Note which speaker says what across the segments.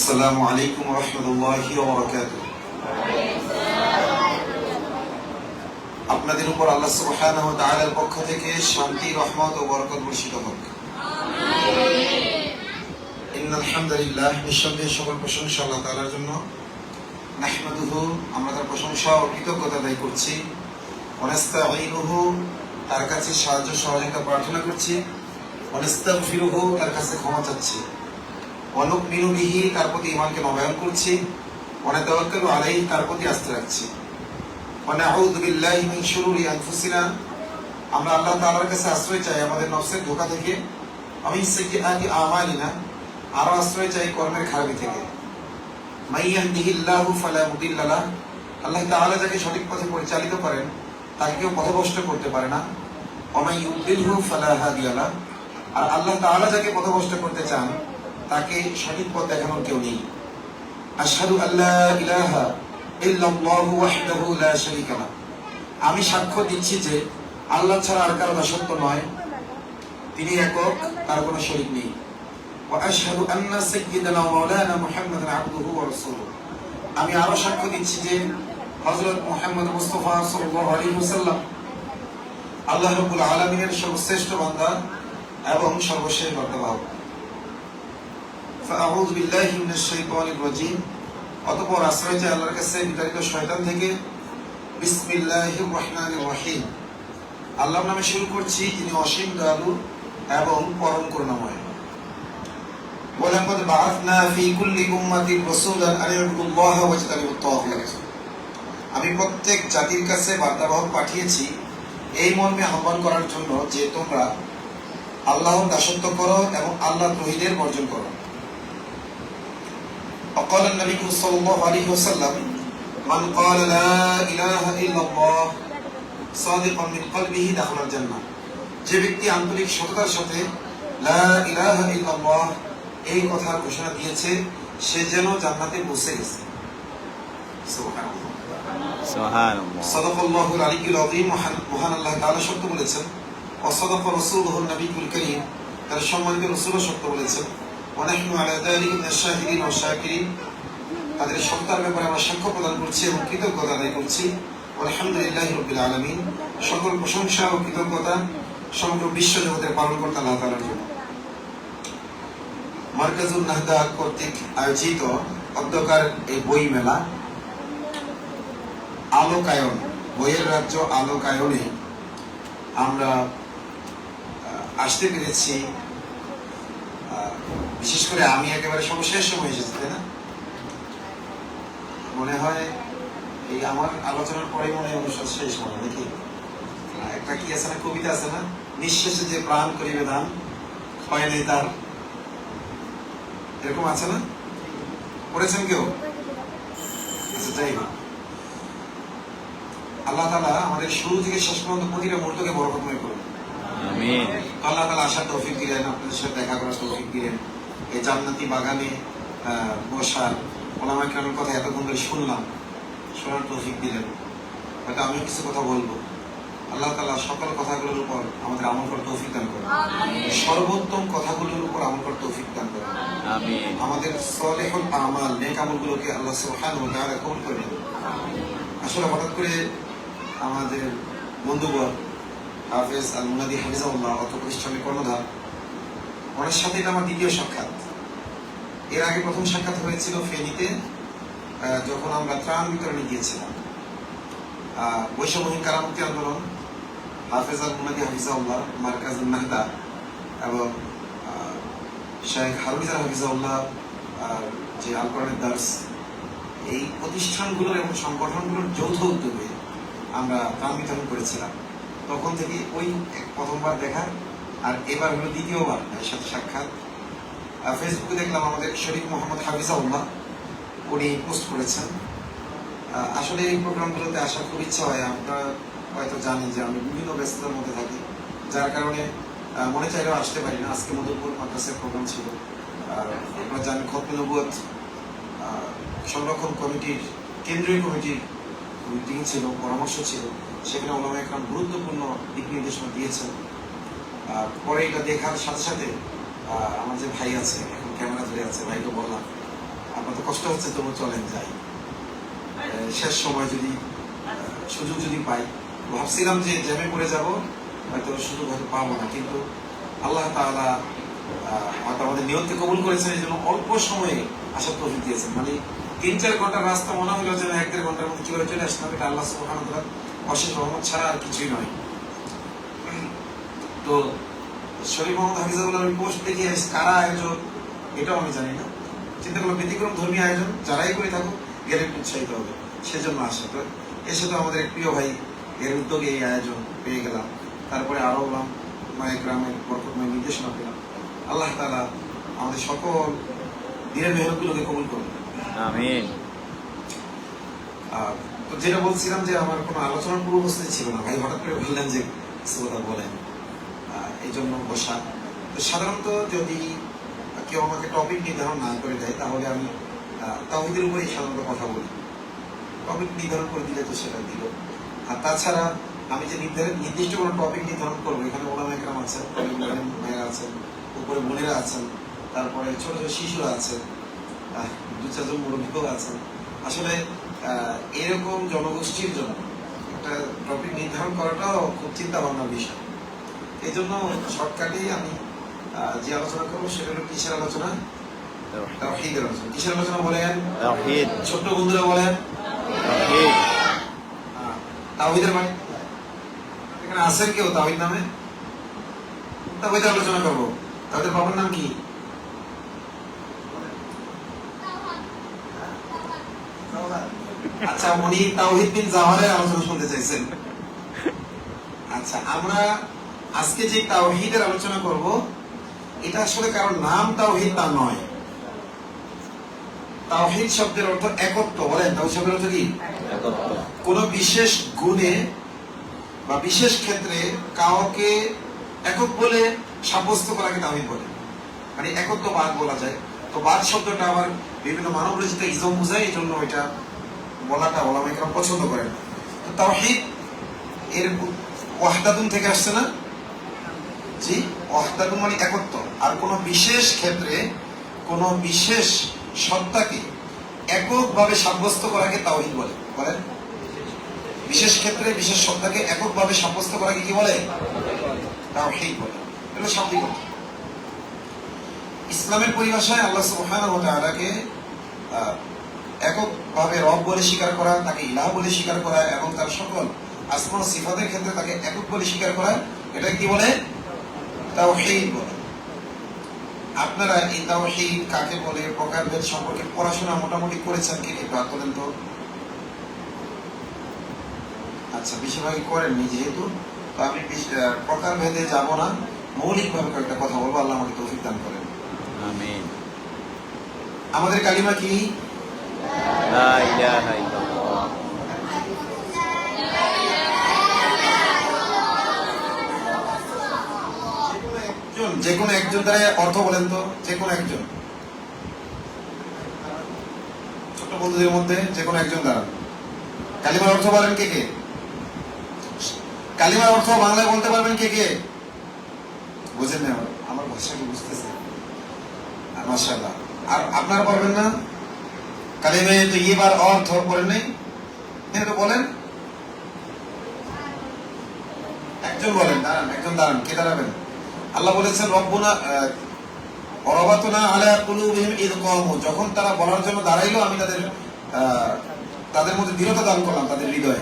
Speaker 1: আসসালামু আলাইকুম ওয়া রাহমাতুল্লাহি ওয়া বারাকাতুহু। আপনাদের উপর আল্লাহ সুবহানাহু ওয়া তাআলার পক্ষ থেকে শান্তি, রহমত ও বরকত বর্ষিত হোক। আমিন। ইন্নাল হামদুলিল্লাহ, নিঃসন্দেহে সকল প্রশংসা আল্লাহ তাআলার জন্য। নাহমাদুহু, আমরা তার প্রশংসা ও কৃতজ্ঞতা আদায় করছি। ওয়া নাস্তাঈনুহু, তার কাছে সাহায্য সহযোগিতা প্রার্থনা করছি। ওয়া নাস্তাগফিরুহু, তার কাছে ক্ষমা চাচ্ছি। ওয়া নু'মিনু বিহি, তার প্রতি ঈমানকে নবায়ন করছি। ওয়া নাতাওয়াক্কালু আলাইহি, তার প্রতি আস্থা রাখছি। ওয়া নাউযু বিল্লাহি মিন শুরুরি আনফুসিনা, আমরা আল্লাহ তাআলার কাছে আশ্রয় চাই আমাদের নফসের ধোঁকা থেকে। ওয়া মিন সাইয়্যাতি আমালিনা, আরো আশ্রয় চাই কর্মের খারাপি থেকে। মান ইয়াহদিহিল্লাহু ফালা মুদিল্লা লাহু, আল্লাহ তাআলা যাকে সঠিক পথে পরিচালিত করেন তাকে কেউ পথভ্রষ্ট করতে পারে না। ওয়া মান ইউদ্লিলহু ফালা হাদিয়া লাহু, আর আল্লাহ তাআলা যাকে পথভ্রষ্ট করতে চান তাকে সঠিক পথ দেখানোর কেউ নেই। আশহাদু আল্লা ইলাহা ইল্লাল্লাহু ওয়াহদাহু লা শারীকা লাহু, আমি সাক্ষ্য দিচ্ছি যে আল্লাহ ছাড়া আর কারো দাসত্ব নয়, তিনি একক, তার কোনো শরীক নেই। ওয়া আশহাদু আন্না সাইয়্যিদানা ওয়া মাওলানা মুহাম্মাদান আবদুহু ওয়া রাসূলুহু, আমি আরো সাক্ষ্য দিচ্ছি যে হযরত মুহাম্মদ মুস্তাফা সাল্লাল্লাহু আলাইহি ওয়াসাল্লাম আল্লাহ রাব্বুল আলামিনের সর্বশ্রেষ্ঠ বান্দা এবং সর্বশেষ বার্তাবাহক। ফাআউযু বিল্লাহি মিনাশ শাইতানির রাজীম, অতঃপর আশ্রয় চাই আল্লাহর কাছে বিতাড়িত শয়তান থেকে। বিসমিল্লাহির রহমানির রহিম, আল্লাহর নামে শুরু করছি যিনি অসীম দয়ালু এবং পরম করুণাময়। ওয়ালাকাদ বাআসনা ফী কুল্লি উম্মাতিন রাসূলান আন ইউবুদুল্লাহা ওয়াজতানিবুত তাগুত, আমি প্রত্যেক জাতির কাছে বার্তাবাহক পাঠিয়েছি এই মর্মে আহ্বান করার জন্য যে তোমরা আল্লাহর দাসত্ব করো এবং আল্লাহর তাওহীদের বর্জন করো। وقال النبي صلى الله عليه وسلم من قال لا إله إلا الله صادقا من قلبه دخل الجنة, যে ব্যক্তি আন্তরিক সততার সাথে লা ইলাহা ইল্লাল্লাহ এই কথার ঘোষণা দিয়েছে সে যেন জান্নাতে পৌঁছে গেছে। সুবহানাল্লাহ, সুবহানাল্লাহ। সাদাকাল্লাহুল আলিয়্যুল আযীম, মহান আল্লাহ তাআলা সত্য বলেছেন। ওয়া সাদাকা রাসূলুহুন নবিয়্যুল কারীম, তার সম্মানিত রাসূলও সত্য বলেছেন। ওয়ানাহনু আলা যালিকা মিনাশ শাহিদিন ওয়াশ শাকিরিন, তাদের সত্তার ব্যাপারে আমরা সাক্ষ্য প্রদান করছি এবং কৃতজ্ঞতা আদায় করছি। আলহামদুলিল্লাহি রাব্বিল আলামিন, সকল প্রশংসা ও কৃতজ্ঞতা সমগ্র বিশ্ব জগতের পালনকর্তা আল্লাহ তাআলার জন্য। মারকাজুন নাহদা কর্তৃক আয়োজিত অধ্যকার এই বই মেলা আলোকায়ন, বইয়ের রাজ্য আলোকায়নে আমরা আসতে পেরেছি। বিশেষ করে আমি একেবারে সর্বশেষ সময় এসেছি, তাই না? মনে হয় এই আমার আলোচনার পরে মনে হয় অনুষ্ঠান শেষ মনে দেখি। একটা কি আছে না, কবিতা আছে না, নিঃশেষে যে প্রাণ করিবে দান হয় নাই তার, এরকম আছে না? পড়েছেন কেউ? আচ্ছা, যাই হোক, আল্লাহ তাআলা আমাদের শুরু থেকে শেষ পর্যন্ত প্রতিটা মুহূর্তকে বরকতময় করুন। আমিন। আল্লাহ তাআলা আসার তৌফিক দিলেন, আপনাদের সাথে দেখা করার তৌফিক দিলেন, এই জান্নাতি বাগানে বসার, ওলামায়ে কেরামের কথা এতক্ষণ ধরে শুনলাম, শোনার তৌফিক দিলেন। হয়তো আমিও কিছু কথা বলবো। আল্লাহ তাআলা সকল কথাগুলোর উপর আমাদের আমল করার তৌফিক দান করেন, সর্বোত্তম কথাগুলোর উপর আমল করার তৌফিক দান করেন। আমিন। আমাদের সালেহুল আমাল, নেক আমলগুলোকে আল্লাহ সুবহানাহু ওয়া তাআলা কবুল করে নেন। আসলে হঠাৎ করে আমাদের বন্ধুবর হাফেজ আল মুনাদি হাফিজাহুল্লাহ, অর্থ প্রতিষ্ঠানের কর্ণধার, ওনার সাথে এটা আমার দ্বিতীয় সাক্ষাৎ। এর আগে প্রথম সাক্ষাৎ হয়েছিল ফেনীতে, যখন আমরা ত্রাণ বিতরণে গিয়েছিলাম। বৈষম্যহীন কারামুক্তি আন্দোলন, হাফেজ আল মুনাদি হাফিজাহুল্লাহ, মারকাজুন নাহদা এবং শেখ হারুনিজার হাফিজাহুল্লাহ, যে আল কোরআনের দার্স, এই প্রতিষ্ঠানগুলোর এবং সংগঠনগুলোর যৌথ উদ্যোগে আমরা ত্রাণ বিতরণ করেছিলাম। তখন থেকে ওই প্রথমবার দেখা, আর এবার হলো দ্বিতীয়বার এর সাথে সাক্ষাৎ। ফেসবুকে দেখলাম আমাদের শরীফ মোহাম্মদ হাফিজাহুল্লাহ, উনি পোস্ট করেছেন। আসলে এই প্রোগ্রামগুলোতে আসার খুব ইচ্ছা হয়। আপনারা হয়তো জানেন যে আমি বিভিন্ন ব্যস্ততার মধ্যে থাকি, যার কারণে মনে চাইলেও আসতে পারি না। আজকে মধুপুর মাদ্রাসার প্রোগ্রাম ছিল। আপনারা জানেন খতমে নবুয়ত সংরক্ষণ কমিটির, কেন্দ্রীয় কমিটির মিটিং ছিল, পরামর্শ ছিল, সেখানে ওলামায়ে কেরাম গুরুত্বপূর্ণ দিক নির্দেশনা দিয়েছেন। পরে এটা দেখার সাথে সাথে আমার যে ভাই আছে, এখন ক্যামেরা ধরে আছে, ভাইকে বললাম আপনার তো কষ্ট হচ্ছে, তবু চলেন যাই। শেষ সময় যদি সুযোগ যদি পাই, ভাবছিলাম যে জ্যামে পড়ে যাব, হয়তো সুযোগ হয়তো পাবো না, কিন্তু আল্লাহ তাআলা হয়তো আমাদের নিয়তকে কবুল করেছেন, এই জন্য অল্প সময়ে আসার তৌফিক দিয়েছেন। মানে ৩-৪ ঘন্টার রাস্তা মনে হলো যেন ১-১.৫ ঘন্টার মধ্যে কিভাবে চলে আসলাম, এটা আল্লাহ সুবহানাহু ওয়া তাআলার অশেষ রহমত ছাড়া আর কিছুই নয়। তো শরীফ মোহাম্মদ হাফিজাহুল্লাহ পোস্ট দেখে কারা আয়োজন এটাও আমি জানি না, চিন্তা করলাম ব্যতিক্রম ধর্মীয় আয়োজন যারাই করে থাকুক গেলে উৎসাহিত হবে, সেজন্য আসা। তো এসে তো আমাদের এক প্রিয় ভাই এর উদ্যোগে এই আয়োজন পেয়ে গেলাম, তারপরে আরো বললাম মায়ের গ্রামের বরকতময় নির্দেশনা পেলাম। আল্লাহ তাআলা আমাদের সকল দিনের মেহনতগুলোকে কবুল করুন, আমিন। তো যেটা বলছিলাম যে আমার কোনো আলোচনার পূর্বস্থিতি ছিল না, ভাই হঠাৎ করে বললেন যে কিছু কথা বলেন, এই জন্য বসা। তো সাধারণত যদি কেউ আমাকে টপিক নির্ধারণ না করে দেয়, তাহলে আমি তাওহীদের উপরেই সাধারণত কথা বলি। টপিক নির্ধারণ করে দিলে তো সেটা দিল। আর তাছাড়া আমি যে নির্দিষ্ট কোনো টপিক নির্ধারণ করবো, এখানে ওলামা একরাম আছেন, মেয়েরা আছেন, উপরে বোনেরা আছেন, তারপরে ছোট ছোট শিশুরা আছেন, ২-৪ জন মুরব্বীও আছেন। আসলে এরকম জনগোষ্ঠীর জন্য একটা টপিক নির্ধারণ করাটাও খুব চিন্তা ভাবনার বিষয়। এই জন্য শর্টকাটেই আমি যে আলোচনা করবো সেটা হলো কিসের আলোচনা? তাওহীদের আলোচনা। কিসের আলোচনা বলেন? তাওহীদ। ছোট্ট বন্ধুরা বলেন তাওহীদ। তাওহীদের মানে এখানে আছেন কেউ তাওহীদ নামে? তাওহীদের আলোচনা করবো। তাওহীদের বাবার নাম কি? আচ্ছা, উনি তাওহীদ বিন জাওহারের আলোচনা শুনতে চাইছেন। আচ্ছা, আমরা আজকে যে তাওহীদের আলোচনা করব, এটা আসলে কারণ নাম তাওহীদ তা নয়। তাওহীদ শব্দের অর্থ একত্ব। বলেন তাওহীদ শব্দের অর্থ কি? একত্ব। কোন বিশেষ গুণে বা বিশেষ ক্ষেত্রে কাউকে একক বলে সাব্যস্ত করাকে তাওহীদ বলে, মানে একত্ববাদ বলা যায়। তো বাদ শব্দটা আবার বিভিন্ন মানব রচিত ইজম বোঝায়, এই জন্য এটা বলাটা ওলামা একরাম পছন্দ করেন। তো তাওহীদ এর ওয়াহদাতুন থেকে আসছে না? জি, ওয়াহদাতুন মানে একত্ব। আর কোন বিশেষ ক্ষেত্রে কোন বিশেষ সত্তাকে এককভাবে সাব্যস্ত করাকে তাওহীদ বলে। বলেন, বিশেষ ক্ষেত্রে বিশেষ সত্তাকে এককভাবে সাব্যস্ত করাকে কি বলে? তাওহীদ বলে। এটা শাব্দিক অর্থ। ইসলামের পরিভাষায় আল্লাহ সুবহানাহু ওয়া তাআলাকে এককভাবে রব বলে স্বীকার করা, তাকে ইলাহ বলে স্বীকার করা এবং তার সকল আসমা ও সিফাতের ক্ষেত্রে তাকে একক বলে স্বীকার করা, এটা কি বলে? তাওহীদ বলে। আপনারা এই তাওহীদ কাকে বলে, প্রকারভেদ সম্পর্কে পড়াশোনা মোটামুটি করেছেন কি একটু হাত তোলেন তো। আচ্ছা, বেশিরভাগই করেননি যেহেতু, তো আমি প্রকারভেদে যাব না, মৌলিকভাবে কয়েকটা কথা বলবো। আল্লাহ আমাকে তৌফিক দান করেন, আমিন। আমাদের কালিমা কি? লা ইলাহা ইল্লাল্লাহ। যে কোনো একজন দ্বারা অর্থ বলেন তো, যে কোনো একজন, ছোট বন্ধুদের মধ্যে যে কোনো একজন দ্বারা কালিমার অর্থ বলেন কে কে? কালিমার অর্থ বাংলায় বলতে পারবেন কে কে? বুঝেন না আমার ভাষা কি বুঝতেছে? মাশাআল্লাহ। আর আপনারা পারবেন না? কালিমে তো এবার অর্থ করেন নাই, এটা বলেন। একজন বলেন, দাঁড়ান, একজন দাঁড়ান। কে দাঁড়াবেন? আল্লাহ বলেছেন রব্বুনা ওয়ারাবাতনা আলা কুলুবিহিম ইয কামু, যখন তারা বলার জন্য দাঁড়াইলো আমি তাদের মধ্যে দৃঢ়তা দান করলাম। তাদের হৃদয়ে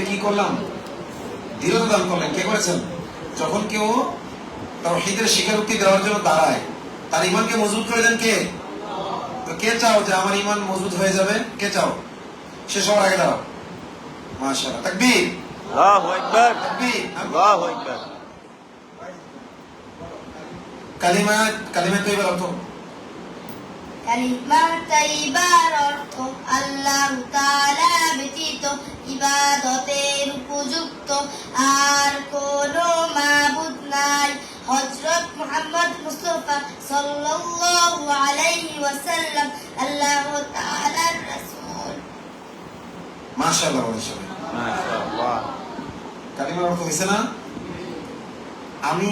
Speaker 1: কি করলাম? দৃঢ়তা দান করলেন। কে করেছেন? যখন কেউ তাওহীদের স্বীকারোক্তি দেওয়ার জন্য দাঁড়ায়, তার ঈমানকে মজবুত করে দেন কে? তো কে চাও যে আমার ঈমান মজবুত হয়ে যাবে? কে চাও? সে সবার আগে দাঁড়াও। মাশাআল্লাহ, তাকবীর, আল্লাহু আকবার, তাকবীর, আল্লাহু আকবার। কালিমা তাইয়্যিবার অর্থ?
Speaker 2: কালিমা তাইয়্যিবার অর্থ আল্লাহ তাআলা ব্যতীত ইবাদতের উপযুক্ত আর কোনো মাবুদ নাই। হযরত মুহাম্মদ মুস্তাফা সাল্লাল্লাহু আলাইহি ওয়াসাল্লাম আল্লাহ তাআলার রাসূল।
Speaker 1: মাশাআল্লাহ, মাশাআল্লাহ। কালিমার অর্থ হইছে না? আমি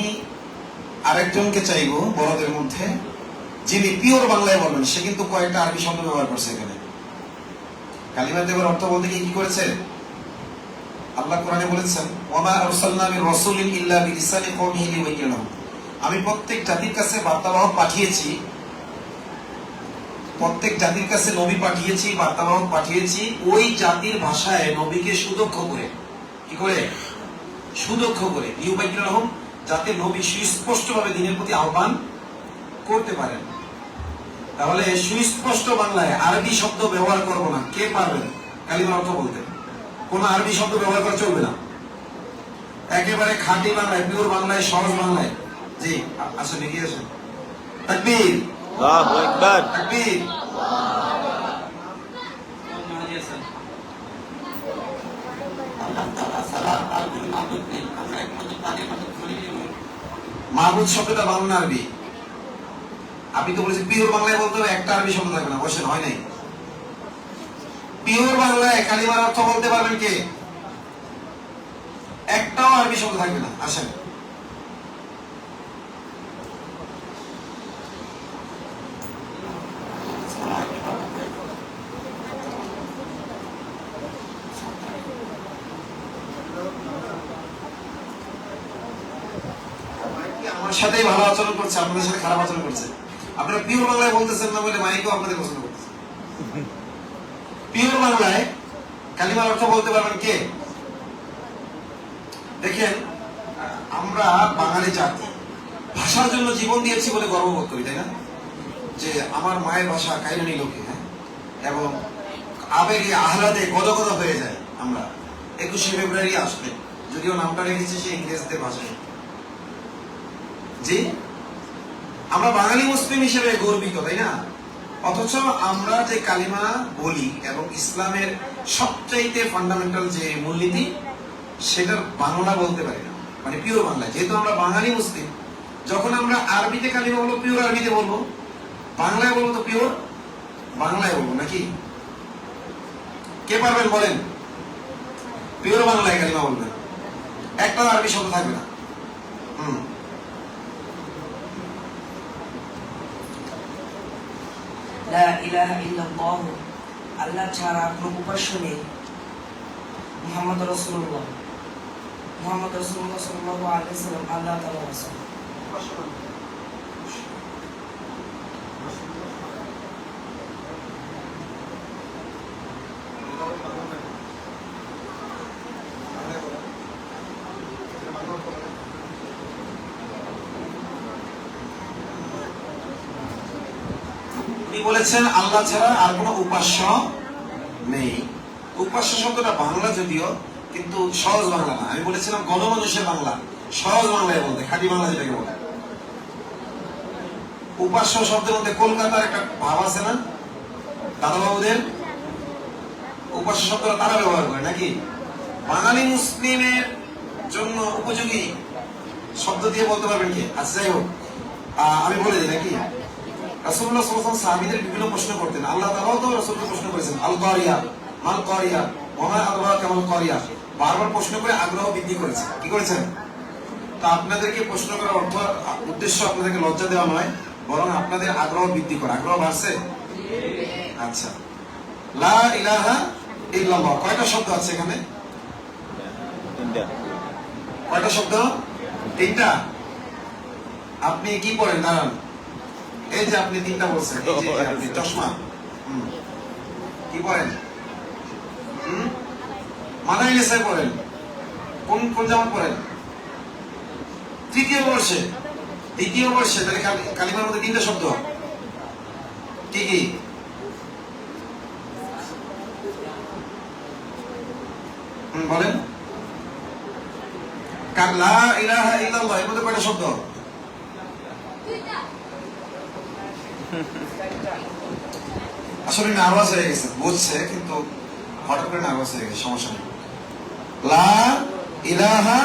Speaker 1: আরেকজনকে চাইবো বড়দের মধ্যে যিনি পিওর বাংলায় বলবেন সে কিন্তু কয়েকটা আরবি শব্দ ব্যবহার করছে এখানে। কালিমা তৈবার অর্থ বলতে কি করেছে? আল্লাহ কোরআনে বলেছেন, ওয়ামা আরসালনা মির রাসূলিন ইল্লা বিলিসানি কওমিহি লিইউবাইয়িনা লাহুম। আমি প্রত্যেক জাতির কাছে বার্তাবাহক পাঠিয়েছি, প্রত্যেক জাতির কাছে নবী পাঠিয়েছি, বার্তাবাহক পাঠিয়েছি ওই জাতির ভাষায় নবীকে সুদক্ষ করে। কি করে? সুদক্ষ করে। লিইউবাইয়িনা লাহুম, যাতে নবী সুস্পষ্টভাবে দ্বীনের প্রতি আহ্বান করতে পারেন। তাহলে সুস্পষ্ট বাংলায় আরবি শব্দ ব্যবহার করব না। কে পারবেন কালিমার অর্থ বলতে? কোন আরবি শব্দ ব্যবহার করা চলবে না। একেবারে খাঁটি বাংলায়, পিওর বাংলায়, সহজ বাংলায়। জি আসেন, এগিয়ে আসেন। তাকবীর,
Speaker 3: আল্লাহু আকবার।
Speaker 1: তাকবীর। মাহবুদ শব্দটা বাংলা আরবি। আপনি তো বলেছেন পিওর বাংলায় বলতে হবে, একটা আরবি শব্দ থাকবে না। বসেন, হয় নাই। পিওর বাংলায় কালিমার অর্থ বলতে পারবেন কে? একটাও আরবি শব্দ থাকবে না। আসেন। আমার সাথেই ভালো আচরণ করছে, আপনাদের সাথে খারাপ আচরণ করছে। আপনারা পিওর বাংলায় বলতেছেন না বলে মাইকেও আপনাদের পছন্দ করতেছে। পিওর বাংলায় কালিমার অর্থ বলতে পারবেন কে? দেখেন, আমরা বাঙালি জাতি ভাষার জন্য জীবন দিয়েছি বলে গর্ববোধ করি, তাই না? যে আমার মায়ের ভাষা কাইরানি লোকে, এবং আবেগে আহ্লাদে গদগদ হয়ে যায় আমরা 21শে ফেব্রুয়ারি আসলে, যদিও নামটা রেখেছি সে ইংরেজদের ভাষায়। জি, আমরা বাঙালি মুসলিম হিসেবে গর্বিত, তাই না? অথচ আমরা যে কালিমা বলি এবং ইসলামের সবচাইতে ফান্ডামেন্টাল যে মূলনীতি, সেটার বাংলা বলতে পারি না, মানে পিওর বাংলায়। যেহেতু আমরা বাঙালি মুসলিম, যখন আমরা আরবিতে কালিমা বলবো পিওর আরবিতে বলবো, বাংলায় বলবো তো পিওর বাংলায় বলবো, নাকি? কে পারবেন বলেন? পিওর বাংলায় কালিমা বলবেন, একটা আরবি শব্দ থাকবে না।
Speaker 4: লা ইলাহা ইল্লাল্লাহ, আল্লাহ ছাড়া কোনো উপাস্য নেই। মুহাম্মদ রাসূলুল্লাহ, মুহাম্মদ রাসূলুল্লাহ সাল্লাল্লাহু আলাইহি ওয়াসাল্লাম আল্লাহ তাআলার রাসূল।
Speaker 1: বলেছেন আল্লাহ ছাড়া আর কোনো উপাস্য নেই। উপাস্য শব্দটা বাংলা যদিও, কিন্তু সহজ বাংলা না। আমি বলেছিলাম গণমানুষের বাংলা, সহজ বাংলায় বলতে, খাঁটি বাংলা যেটাকে বলে। উপাস্য শব্দের মধ্যে কলকাতার একটা ভাব আছে না, দাদাবাবুদের? উপাস্য শব্দটা তারা ব্যবহার করে, নাকি? বাঙালি মুসলিমের জন্য উপযোগী শব্দ দিয়ে বলতে পারবেন কি? আচ্ছা, যাই হোক, আমি বলে দিই নাকি? রাসূলুল্লাহ সাল্লাল্লাহু আলাইহি ওয়াসাল্লাম সাহাবীদের বিভিন্ন প্রশ্ন করতেন। আল্লাহ তাআলাও তো রাসূলকে প্রশ্ন করেছেন, আল কারিয়া মাল কারিয়া ওয়া মা আদরাকা মাল কারিয়া। বারবার প্রশ্ন করে আগ্রহ বৃদ্ধি করেছে। কি করেছেন? তা আপনাদেরকে প্রশ্ন করার অর্থ, উদ্দেশ্য আপনাদেরকে লজ্জা দেওয়া নয়, বরং আপনাদের আগ্রহ বৃদ্ধি করা। আগ্রহ বাড়ছে? আচ্ছা, লা ইলাহা ইল্লাল্লাহ কয়টা শব্দ আছে এখানে? কয়টা শব্দ? তিনটা। আপনি কি পড়েন? দাঁড়ান, এই যে আপনি তিনটা বলছেন, এই যে আপনি চশমা, কি পড়েন? মাদ্রাসায় পড়েন? কোন কোন জামাত পড়েন? তৃতীয় বর্ষে। দ্বিতীয় বর্ষে। তাহলে কালিমার মধ্যে তিনটা শব্দ কি কি? বলেন। লা ইলাহা ইল্লাল্লাহ এর মধ্যে কয়টা শব্দ? আসলে নার্ভাস হয়ে গেছে, বুঝছে, কিন্তু হঠাৎ করে নার্ভাস হয়ে গেছে, সমস্যা নেই। লা ইলাহা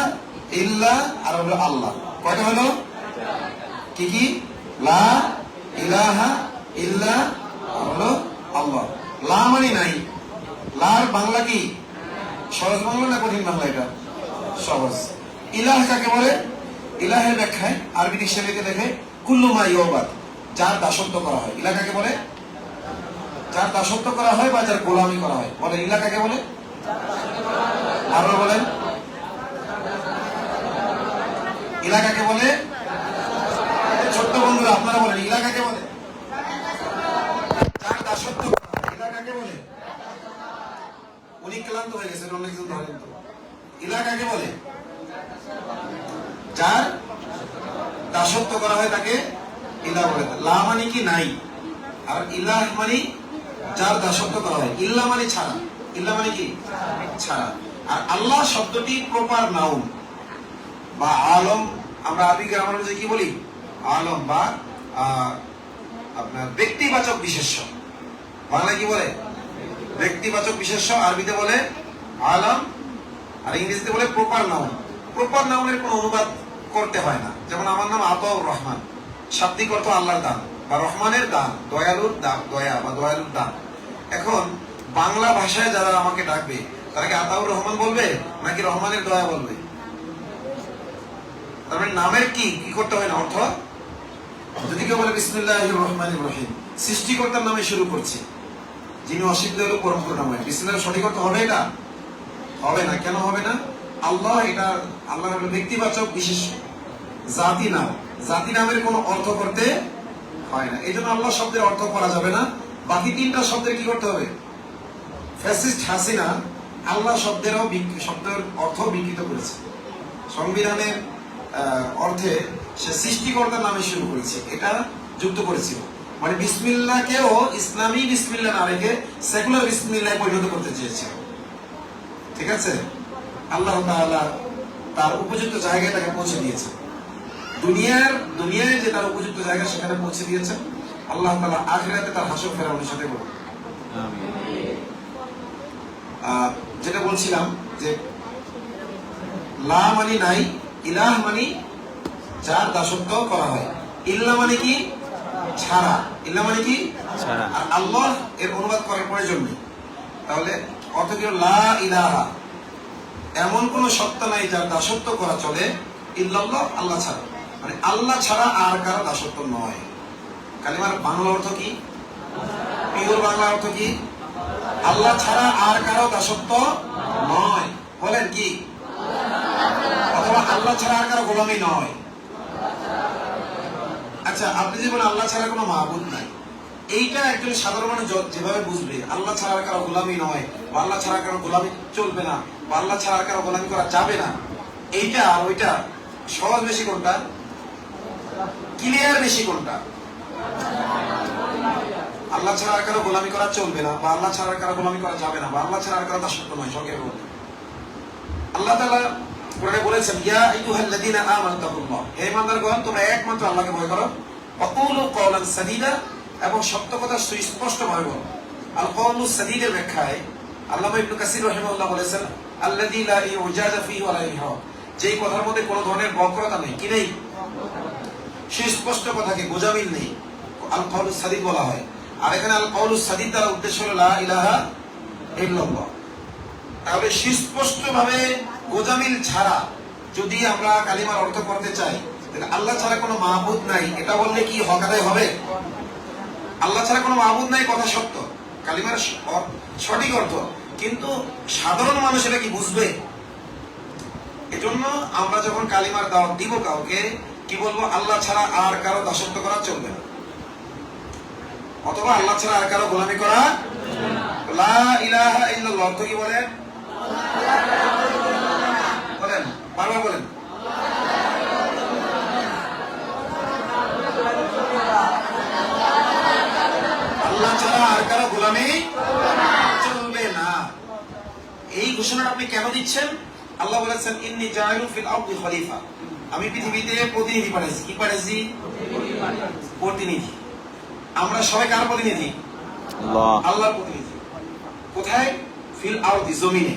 Speaker 1: ইল্লা আর হলো আল্লাহ। কয়টা হলো? কি কি? লা ইলাহা ইল্লা আর হলো আল্লাহ। লা মানে নাই। লার বাংলা কি? সহজ বাংলা না কঠিন বাংলা? এটা সহজ। ইলাহ কাকে বলে? ইলাহের ব্যাখ্যায় আরবি ডিকশনারিতে দেখে কুল্লু মা ইউবাদ, যার দাসত্ব করা হয়। ইলা কাকে বলে? যার দাসত্ব করা হয় বা যার গোলামি করা হয়। বলে ইলা কাকে বলে? আরো বলেন, ইলা কাকে বলে? ছোট্ট বন্ধুরা আপনারা বলেন ইলা কাকে বলে? যার দাসত্ব করা হয়। ইলা কাকে বলে? উনি ক্লান্ত হয়ে গেছেন, অনেকজন ধরেন তো। ইলা কাকে বলে? যার দাসত্ব করা হয় তাকে ইলা বলে। লা মানে কি নাই, আর ইলাহ মানে যার দাসত্ব করা হয়। ইল্লা মানে ছাড়া, ইল্লা মানে কি ছাড়া। আর আল্লাহ শব্দটি প্রপার নাউন বা আলম, আমরা আরবি গ্রামার যে কি বলি আলম বা আপনার ব্যক্তিবাচক বিশেষ্য। বাংলা কি বলে? ব্যক্তিবাচক বিশেষ্য। আরবিতে বলে আলম, আর ইংরেজিতে বলে প্রপার নাউন। প্রপার নাউনের কোনো অনুবাদ করতে হয় না। যেমন আমার নাম আতাউর রহমান, শাব্দিক অর্থ আল্লাহর দান বা রহমানের দান, দয়ালুর দান, দয়া বা দয়ালুর দান। এখন বাংলা ভাষায় যারা আমাকে ডাকবে তারা কি আতাউর রহমান বলবে নাকি রহমানের দয়া বলবে? তার মানে নামের কি কি করতে হয় না অর্থ। যদি কেউ বলে বিসমিল্লাহির রহমানির রহিম, সৃষ্টিকর্তার নামে শুরু করছে, যিনি অসিদ্ধ হলো পরম করুণাময়, বিসমিল্লাহ সঠিক অর্থ হবে? এটা হবে না। কেন হবে না? আল্লাহ এটা আল্লাহর হলো ব্যক্তিবাচক বিশেষ জাতি নাম। জাতি নামের কোনো অর্থ করতে হয় না। এই জন্য আল্লাহ শব্দের অর্থ করা যাবে না। বাকি তিনটা শব্দের কি করতে হবে? ফ্যাসিস্ট হাসিনা আল্লাহ শব্দের অর্থ বিকৃত করেছে। সংবিধানের অর্থে সে সৃষ্টিকর্তার নামে শুরু করেছে, এটা যুক্ত করেছিল। মানে বিসমিল্লাহকেও ইসলামী বিসমিল্লাহ না রেখে সেকুলার বিসমিল্লাহ পরিণত করতে চেয়েছিল। ঠিক আছে? আল্লাহ তাআলা তার উপযুক্ত জায়গায় তাকে পৌঁছে দিয়েছে। দুনিয়ায় যে তার উপযুক্ত জায়গা সেখানে পৌঁছে দিয়েছে। আল্লাহ তাআলা আখিরাতে তার হাসর ফেরাউনের সাথে করবে। যেটা বলছিলাম যে লা মানে নাই, ইলাহ মানে যার দাসত্ব করা হয়, ইল্লা মানে কি ছাড়া, ইল্লা মানে কি ছাড়া। আর আল্লাহ এর অনুবাদ করার প্রয়োজন নেই। তাহলে অর্থ কি? লা ইলাহা, এমন কোন সত্তা নাই যার দাসত্ব করা চলে, ইল্লাল্লাহ, আল্লাহ ছাড়া। মানে আল্লাহ ছাড়া আর কারো দাসত্ব নয়। কালিমার বাংলা অর্থ কি? পিওর বাংলা অর্থ কি? আল্লাহ ছাড়া আর কারো দাসত্ব নয়। বলেন কি? অথবা আল্লাহ ছাড়া আর কারো গোলামি নয়। আচ্ছা, আপনি যে বলেন আল্লাহ ছাড়া কোনো মাবুদ নাই, এইটা একজন সাধারণ মানুষ যেভাবে বুঝবে আল্লাহ ছাড়া আর কারো গোলামি নয়, বা আল্লাহ ছাড়া কারো গোলামি চলবে না, বা আল্লাহ ছাড়া আর কারো গোলামি করা যাবে না, এইটা আর ওইটা সহজ বেশি কোনটা? ক্লিয়ার বেশি কোনটা? আল্লাহ ছাড়া আর কারো গোলামি করা চলবে না, বা আল্লাহ ছাড়া আর কারো গোলামি করা যাবে না, বা আল্লাহ ছাড়া আর কারো দাসত্ব নয়। সংক্ষেপে বলতে আল্লাহ তাআলা কোরআনে বলেছেন, ইয়া আইয়ুহাল্লাযীনা আমানু তাকুল্লাহ, হে ঈমানদারগণ তোমরা একমাত্র আল্লাহকে ভয় করো, ওয়াকুলু কওলান সাদীদা, এবং সত্য কথা সুস্পষ্ট ভাবে বলো। আল কওলু সাদীদের ব্যাখ্যায় আল্লামা ইবনে কাসির রাহিমাহুল্লাহ বলেছেন, আল্লাযী লা ইউজাজা ফীহি ওয়া লা ইহা, যেই কথার মধ্যে কোনো ধরনের বক্রতা নেই, কি নেই, সুস্পষ্ট কথাকে গোজামিল নেই, আল কওলু সাদীদ বলা হয়। আর এখানে আল কওলু সাদীদ দ্বারা উদ্দেশ্য হলো লা ইলাহা ইল্লাল্লাহ। তাহলে সুস্পষ্ট ভাবে গোজামিল ছাড়া যদি আমরা কালিমার অর্থ করতে চাই, তাহলে আল্লাহ ছাড়া কোনো মাবুদ নাই এটা বললে কি হক আদায় হবে? আল্লাহ ছাড়া কোনো মাবুদ নাই কথা সত্য, কালিমার সঠিক অর্থ, কিন্তু সাধারণ মানুষ এটা কি বুঝবে? এজন্য আমরা যখন কালিমার দাওয়াত দিব কাউকে, কি বলবো? আল্লাহ ছাড়া আর কারো দাসত্ব করা চলবে না, অথবা আল্লাহ ছাড়া আর কারো গোলামি করা। লা ইলাহা ইল্লাল্লাহ অর্থ কি বলেন? বলেন, বারবার বলেন। আল্লাহ ছাড়া আর কারো গোলামি চলবে না। এই ঘোষণাটা আপনি কেন দিচ্ছেন? আল্লাহ বলেছেন, ইন্নী জাইলুন ফিল আরদি খলিফা, আমি পৃথিবীতে প্রতিনিধি পাঠাইছি। কি পাঠাইছি? প্রতিনিধি। আমরা সবাই কার প্রতিনিধি? আল্লাহর প্রতিনিধি। কোথায়? ফিল আরদি, জমিনে।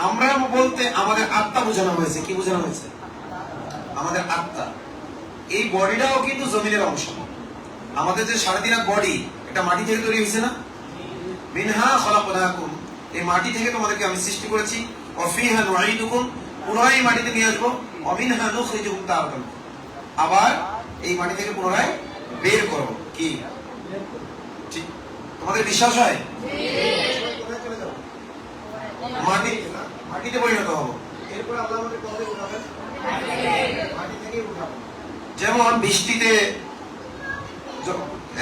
Speaker 1: আমরা বলতে আমাদের আত্মা বোঝানো হয়েছে। কি বোঝানো হয়েছে? আমাদের আত্মা। এই বডিটাও কিন্তু জমিনের অংশ। আমাদের যে 3.5 বডি, এটা মাটি থেকে তৈরি হয়েছে না? মিনহা খলাকনাকুম, এই মাটি থেকে তোমাদেরকে আমি সৃষ্টি করেছি। ওয়া ফিহা নুঈদুকুম, পুনরায় মাটিতে নিয়ে আসবো। ওয়া মিনহা নুখরিজুকুম তারাতান, আবার এই মাটি থেকে পুনরায় বের করব। কি ঠিক তোমাদের বিশ্বাস হয়? কোথায় চলে যাবো? মাটিতে পরিণত হবো। এরপরে আল্লাহ আমাদের কোথায় উঠাবেন? মাটি থেকে উঠাবো। যেমন বৃষ্টিতে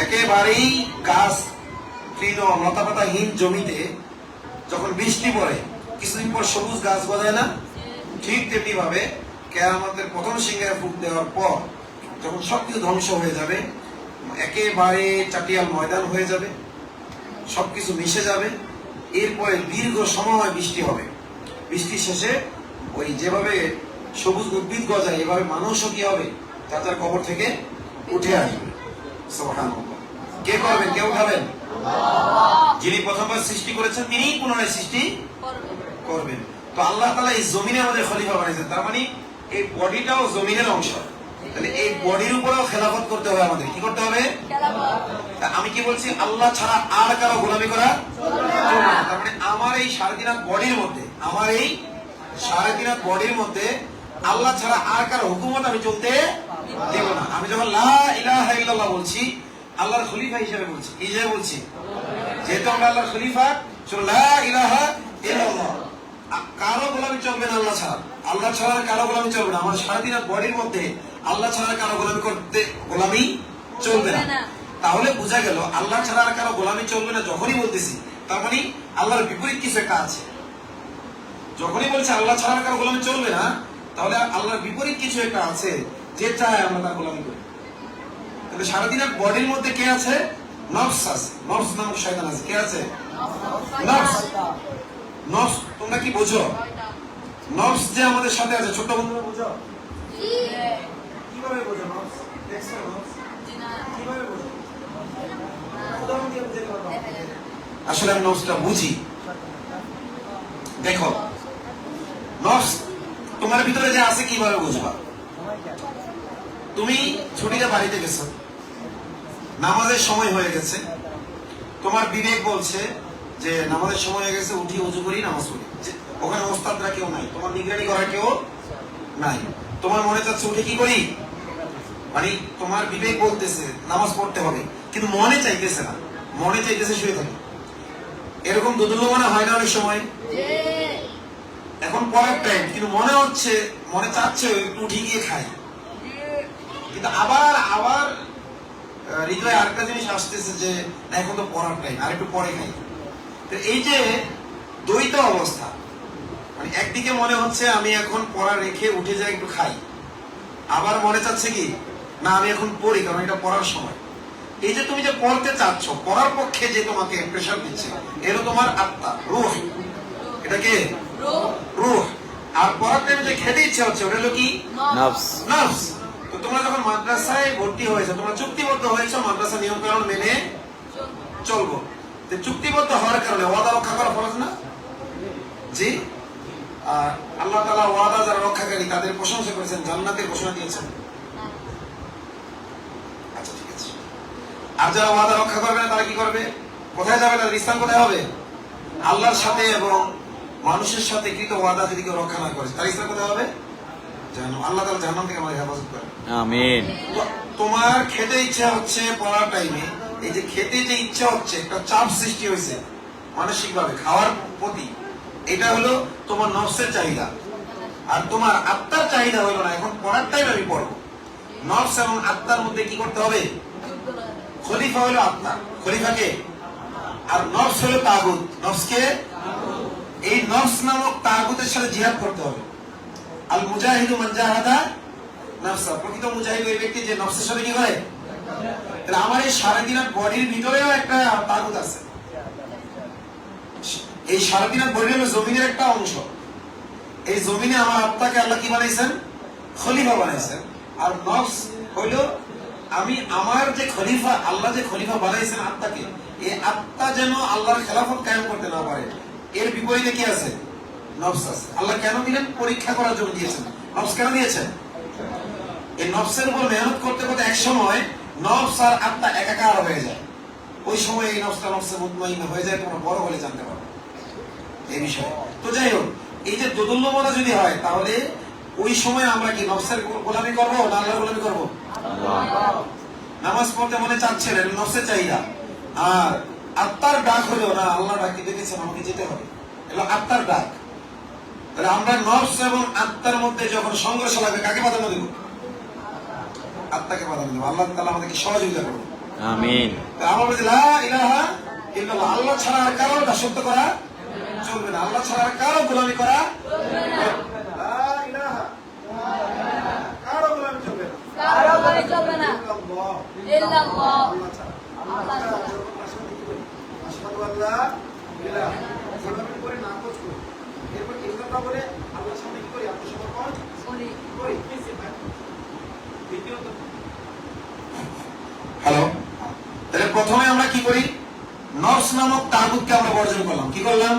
Speaker 1: একেবারেই গাছ লতা পাতাহীন জমিতে যখন বৃষ্টি পড়ে কিছুদিন পর সবুজ গাছ গজায় না, ঠিক তেমনি ভাবে কিয়ামতের প্রথম সিংহায় ফুঁক দেওয়ার পর যখন সবকিছু ধ্বংস হয়ে যাবে, একেবারে চাটিয়াল ময়দান হয়ে যাবে, সবকিছু মিশে যাবে, এরপরে দীর্ঘ সময় বৃষ্টি হবে। বৃষ্টি শেষে ওই যেভাবে সবুজ উদ্ভিদ গজায় এভাবে মানুষও কি হবে, চাচার কবর থেকে উঠে আসবে। সুবহানাল্লাহ। কে করবেন? কে উঠাবেন? যিনি প্রথমবার সৃষ্টি করেছেন তিনি পুনরায় সৃষ্টি করবেন। তো আল্লাহ তাআলা এই জমিনে আমাদের খলিফা বানিয়েছেন, তার মানে এই বডিটাও জমিনের অংশ। তাহলে এই বডির উপরেও খেলাফত করতে হবে আমাদের। কি করতে হবে? আমি কি বলছি? আল্লাহ ছাড়া আর কারো গোলামি করা চলবে না। তার মানে আমার এই 3.5 হাত বডির মধ্যে, আমার এই 3.5 হাত বডির মধ্যে আল্লাহ ছাড়া আর কারো হুকুমত আমি চলতে দেব না। আমি যখন লা ইলাহা ইল্লাল্লাহ বলছি, আল্লাহর খলিফা হিসেবে বলছি। কি হিসেবে বলছি? যেহেতু আমরা আল্লাহর খলিফা, লা ইলাহা ইল্লাল্লাহ, কারো গোলামি চলবে না আল্লাহ ছাড়া। আল্লাহ ছাড়া কারো গোলামি চলবে না। আমার 3.5 হাত বডির মধ্যে আল্লাহ ছাড়া কারো গোলামি চলবে না। তাহলে বোঝা গেল আল্লাহ ছাড়া আর কারো গোলামি চলবে না যখনই বলতেছি, তার মানে আল্লাহর বিপরীত কিছু একটা আছে। যখনই বলছে আল্লাহ ছাড়া আর কারো গোলামি চলবে না, তাহলে আল্লাহর বিপরীত কিছু একটা আছে যে চায় আমরা তার গোলামি করি। তাহলে 3.5 হাত বডির মধ্যে কে আছে? নফস আছে। নফস নামক শয়তান আছে। কে আছে? নফস। নফস তোমরা কি বোঝো? নফস যে আমাদের সাথে আছে, ছোট বন্ধুরা বোঝো? কিভাবে বোঝো নফস? দেখছো নফস? কিভাবে বোঝো? উদাহরণ দিয়ে বুঝাতে পারবো? আসলে আমি নফসটা বুঝি। দেখো, নফস তোমার ভিতরে যে আছে কিভাবে বুঝবা? তুমি ছুটিতে বাড়িতে গেছো, নামাজের সময় হয়ে গেছে, তোমার বিবেক বলছে যে নামাজের সময় হয়ে গেছে, উঠি ওযু করি, নামাজ পড়ি। ওখানে ওস্তাদরা কেউ নাই, তোমার নিগরানি করার কেউ নাই। তোমার মনে চাচ্ছে উঠে কি করি, মানে তোমার বিবেক বলতেছে নামাজ পড়তে হবে, কিন্তু মনে চাইতেছে না, মনে চাইতেছে শুয়ে থাকে। এরকম দুদুল্যমানা হয় না অনেক সময়? এখন পরের টাইম, কিন্তু মনে হচ্ছে, মনে চাচ্ছে একটু উঠে গিয়ে খাই, কিন্তু আবার আবার হৃদয়ে আরেকটা জিনিস আসতেছে যে না এখন তো পড়ার টাইম, আর একটু পরে খাই। তো এই যে দ্বৈত অবস্থা, মানে একদিকে মনে হচ্ছে আমি এখন পড়া রেখে উঠে যাই একটু খাই, আবার মনে চাচ্ছে কি না আমি এখন পড়ি কারণ এটা পড়ার সময়। এই যে তুমি যে পড়তে চাচ্ছ, পড়ার পক্ষে যে তোমাকে প্রেশার দিচ্ছে, এর তোমার আত্মা, রূহ। এটা কে? রূহ। আর পড়ার টাইমে যে খেতে ইচ্ছা হচ্ছে ওটা হলো কি?
Speaker 3: নফস।
Speaker 1: নফস। তো তোমরা যখন মাদ্রাসায় ভর্তি হয়েছো, তোমরা চুক্তিবদ্ধ হয়েছো মাদ্রাসা নিয়ম কানুন মেনে চলবো। তো চুক্তিবদ্ধ হওয়ার কারণে ওয়াদা রক্ষা করা ফরজ না? জি। আল্লাহ তাআলা ওয়াদা যারা রক্ষাকারী তাদের প্রশংসা করেছেন, জান্নাতের ঘোষণা দিয়েছেন। আচ্ছা ঠিক আছে। আর যারা ওয়াদা রক্ষা করবে না তারা কি করবে? কোথায় যাবে? তাদের স্থান কোথায় হবে? আল্লাহর সাথে এবং মানুষের সাথে কৃত ওয়াদা যদি কেউ রক্ষা না করে তার স্থান কোথায় হবে? জাহান্নাম। আল্লাহ তাআলা জাহান্নাম থেকে আমাদের হেফাজত করেন।
Speaker 3: আমিন।
Speaker 1: তোমার খেতে ইচ্ছা হচ্ছে পড়ার টাইমে, এই যে খেতে যে ইচ্ছা হচ্ছে, একটা চাপ সৃষ্টি হয়েছে মানসিক ভাবে খাওয়ার প্রতি, এটা হলো তোমার নফসের চাহিদা। আর তোমার আত্মার চাহিদা হলো না এখন পড়ার টাইমে আমি পড়বো। নফস এবং আত্মার মধ্যে কি করতে হবে? খলিফা হলো আত্মা, খলিফাকে, আর নফস হলো তাগুত, নফসকে। এই নফস নামক তাগুতের সাথে জিহাদ করতে হবে। আল মুজাহিদু মান জাহাদা নাফসা, প্রকৃত মুজাহিদ ওই ব্যক্তি যে নফসের সাথে কি করে। তাহলে আমার এই 3.5 হাত বডির ভিতরেও একটা তাগুত আছে। এই 3.5 হাত বডি হলো জমিনের একটা অংশ। এই জমিনে আমার আত্মাকে আল্লাহ কি বানাইছেন? খলিফা বানাইছেন। আর নফস হইল আমি আমার যে খলিফা, আল্লাহ যে খলিফা বানাইছেন আত্মাকে, এই আত্মা যেন আল্লাহর খেলাফত কায়েম করতে না পারে, এর বিপরীতে কি আছে? নফস আছে। আল্লাহ কেন দিলেন? পরীক্ষা করার জন্য দিয়েছেন। নফস কেন দিয়েছেন? এই নফসের উপর মেহনত করতে করতে এক সময় নফস আর আত্মা একাকার হয়ে যায়। ওই সময় এই নফসটা নফসে মুতমাইন্না হয়ে যায়, তোমরা বড় হলে জানতে পারো এই বিষয়ে। তো যাই হোক, এই যে দোদুল্যমনা যদি হয় তাহলে ওই সময় আমরা কি নফসের গোলামি করবো না আল্লাহর গোলামি করবো? নামাজ পড়তে মনে চাচ্ছেন, এটা নফসের চাহিদা। আর আত্মার ডাক হলো না, আল্লাহ ডাকি দেখেছেন আমাকে যেতে হবে, এটা আত্মার ডাক। তাহলে আমরা নফস এবং আত্মার মধ্যে যখন সংঘর্ষ লাগবে কাকে প্রাধান্য দেব? আত্মাকে প্রাধান্য দেব। আল্লাহ তাআলা আমাদেরকে সহযোগিতা করুন,
Speaker 3: আমিন।
Speaker 1: আমরা বলছি লা ইলাহা ইল্লাল্লাহ, আল্লাহ ছাড়া আর কারো দাসত্ব করা চলবে না, আল্লাহ ছাড়া আর কারো গোলামি করা চলবে না। লা ইলাহা, কারো গোলামি চলবে না,
Speaker 5: কারো গোলামি চলবে না,
Speaker 1: ইল্লাল্লাহ,
Speaker 5: ইল্লাল্লাহ,
Speaker 1: আল্লাহ ছাড়া।
Speaker 5: আল্লাহ ছাড়া।
Speaker 1: আশহাদু আল্লা ইলাহা, যেভাবে করে নাকচ করি, এরপর ইল্লাল্লাহ বলে আল্লাহর সামনে কি করি? আত্মসমর্পণ
Speaker 5: করি।
Speaker 1: করি। হ্যালো, তাহলে প্রথমে আমরা কি করি? নফস নামক তাগুতকে আমরা বর্জন করলাম। কি করলাম?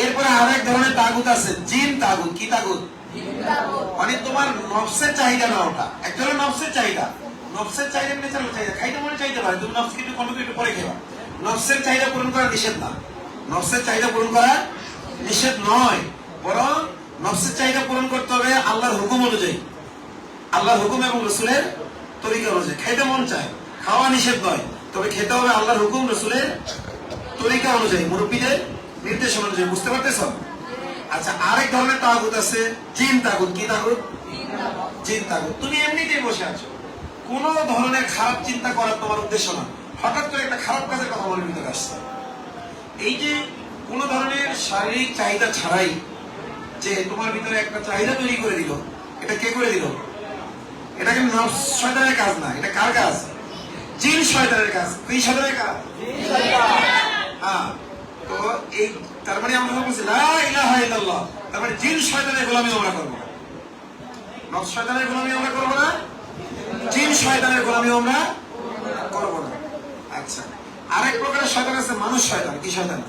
Speaker 1: এরপরে আরেক ধরনের তাগুত আছে, জিন তাগুত। কি তাগুত? মানে তোমার নফসের চাহিদা না, ওটা একটা হলো নফসের চাহিদা। নফসের চাহিদা মানে চাইলে চাহিদা খাইতে মনে চাইতে পারে, তুমি নফসকে একটু কন্ট্রোল একটু পরে খেবা। নফসের চাহিদা পূরণ করা নিষেধ না, নফসের চাহিদা পূরণ করা নিষেধ নয়, বরং নফসের চাহিদা পূরণ করতে হবে আল্লাহর হুকুম অনুযায়ী, আল্লাহর হুকুম এবং রাসূলের তরিকা অনুযায়ী। খাইতে মন চায়, খাওয়া নিষেধ নয়, তবে খেতে হবে আল্লাহর হুকুম রাসূলের তরিকা অনুযায়ী, মুরব্বীদের নির্দেশনা অনুযায়ী। বুঝতে পারতেছ? আচ্ছা, আরেক ধরনের তাগুত আছে জিন তাগুত। কি তাগুত? জিন তাগুত। তুমি এমনিতেই বসে আছো, কোন ধরনের খারাপ চিন্তা করার তোমার উদ্দেশ্য না, হঠাৎ করে একটা খারাপ কাজের কথা মনের ভিতরে আসছে। এই যে কোন ধরনের শারীরিক চাহিদা ছাড়াই যে তোমার ভিতরে একটা চাহিদা তৈরি করে দিল, এটা কে করে দিল? এটা কিন্তু নফস শয়তানের কাজ না, এটা কার কাজ? জিন শয়তানের কাজ। কি শয়তানের কাজ? হ্যাঁ, তো এই তার মানে আমরা বলছি লা ইলাহা ইল্লাল্লাহ, তার মানে জিন শয়তানের গোলামি আমরা করব না, নফস শয়তানের গোলামি আমরা করব না, জিন শয়তানের গোলামি আমরা করব না। আচ্ছা, আরেক প্রকারের শয়তান আছে মানুষ শয়তান। কি শয়তান?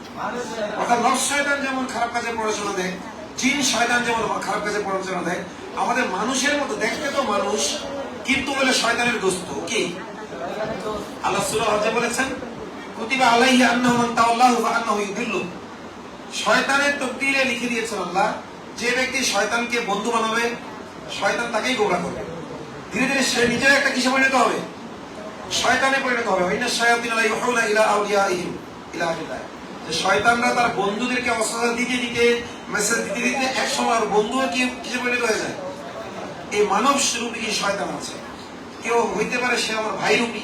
Speaker 1: অর্থাৎ নফস শয়তান যেমন খারাপ কাজে পড়াশোনা দেয়, জিন শয়তান যেমন খারাপ কাজে পড়াশোনা দেয়, আমাদের মানুষের মতো দেখতে তো মানুষ, কিন্তু বলে শয়তানের দোস্ত। কি আল্লাহ সূরা হজে বলেছেন, কুতিবা আলাইহি আন্নাহু মান তাওয়াল্লাহু ফাআন্নাহু ইউদিল্লু। শয়তানের তকদীরে লিখে দিয়েছেন আল্লাহ, যে ব্যক্তি শয়তানকে বন্ধু বানাবে, শয়তান তাকেই গোমরাহ করবে। ধীরে ধীরে সে নিজের একটা কিসে পরিণত হবে? শয়তানে পরিণত হবে। ইন্না শায়াতিনা লা ইউহুনা ইলা আউলিয়াইহিম ইলা আখিরাহ। যে শয়তানরা তার বন্ধুদেরকে অসহায় দিতে দিতে, মেসেজ দিতে দিতে একসময় আর বন্ধুও কি কিসে পরিণত হয়ে যায়? এই মানব রূপী শয়তান আছে। কেউ হইতে পারে সে আমার ভাই রূপী,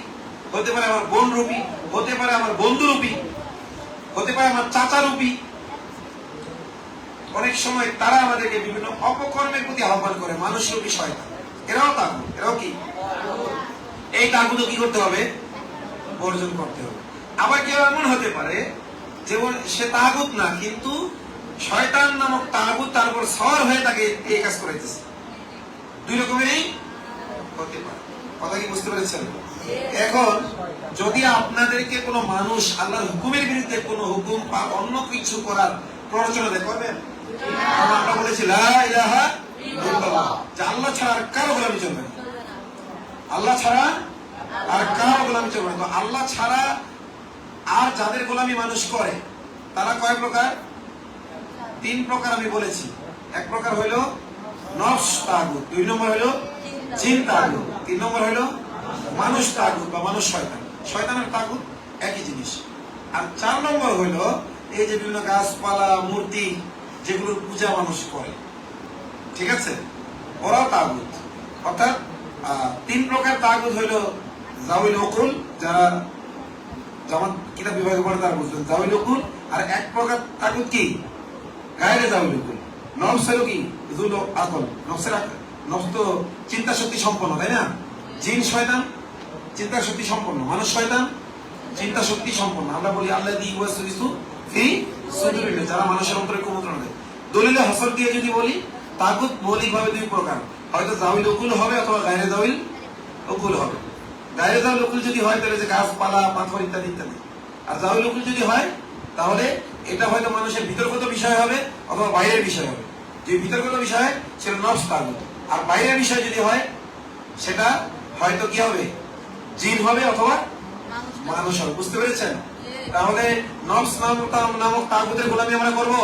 Speaker 1: হতে পারে আমার বোন রূপী, হতে পারে আমার বন্ধু রূপী, হতে পারে আমার চাচা রূপী। অনেক সময় তারা আমাদেরকে বিভিন্ন অপকর্মের প্রতি আহ্বান করে, মানুষ রূপী শয়তান। এরাও তাগুত। এরাও কি? এই তাগুত কি করতে হবে? বর্জন করতে হবে। আবার কেউ এমন হতে পারে যেমন সে তাগুত না, কিন্তু শয়তান নামক তাগুত তার উপর সওয়ার হয়ে তাকে এই কাজ করাইতেছে। দুই রকমেরই হতে পারে। কথা কি বুঝতে পেরেছেন? এখন যদি আপনাদেরকে কোনো মানুষ আল্লাহর হুকুমের বিরুদ্ধে কোনো হুকুম বা অন্য কিছু করার প্ররোচনা দেয়, করবেন? আমরা বলেছি লা ইলাহা ইল্লাল্লাহ, যে আল্লাহ ছাড়া আর কারো গোলামি চলবে না, আল্লাহ ছাড়া আর কারো গোলামি চলবে না। তো আল্লাহ ছাড়া আর যাদের গোলামি মানুষ করে তারা কয় প্রকার? 3 প্রকার আমি বলেছি। এক প্রকার হইল নফস তাগুত, 2 নম্বর হইল জিন তাগুত, 3 নম্বর হইল মানুষ তাগুত বা মানুষ শয়তান। শয়তানের তাগুত একই জিনিস। আর 4 নম্বর হইল এই যে বিভিন্ন গাছপালা, মূর্তি যেগুলোর পূজা মানুষ করে, ঠিক আছে, ওরাও তাগুত। অর্থাৎ 3 প্রকার তাগুত হইল জাউল উকুল, যারা জামাত কিতাব বিভাগে পড়ে তারা বুঝবেন জাউল উকুল। আর এক প্রকার তাগুত কি? গায়রে জাউল উকুল। নফস হলো কি? যুল আকল, নফসের নফস তো চিন্তা শক্তি সম্পন্ন, তাই না? জিন শয়তান চিন্তা শক্তি সম্পন্ন, মানুষ শয়তান চিন্তা শক্তি সম্পন্ন। আমরা বলি আল্লাযী ইউওয়াসওয়িসু ফি সুদুরিল, যারা মানুষের অন্তরে কুমন্ত্রণা দেয়। দলিলে হাসর দিয়ে যদি বলি, তাগুত মৌলিকভাবে 2 প্রকার, হয়তো জাউল উকুল হবে অথবা গায়রে জাউল উকুল হবে। গায়রে জাউল উকুল যদি হয় তাহলে যে গাছপালা, পাথর ইত্যাদি ইত্যাদি। আর জাউল উকুল যদি হয় তাহলে এটা হয়তো মানুষের ভিতরগত বিষয় হবে অথবা বাইরের বিষয় হবে। যে ভিতরগত বিষয় সেটা নফস তাগুত, আর বাইরের বিষয় যদি হয় সেটা হয়তো কি হবে? জিন হবে অথবা মানুষ হবে। বুঝতে পেরেছেন? তাহলে নফস নামক তাগুতের গোলামি আমরা করবো?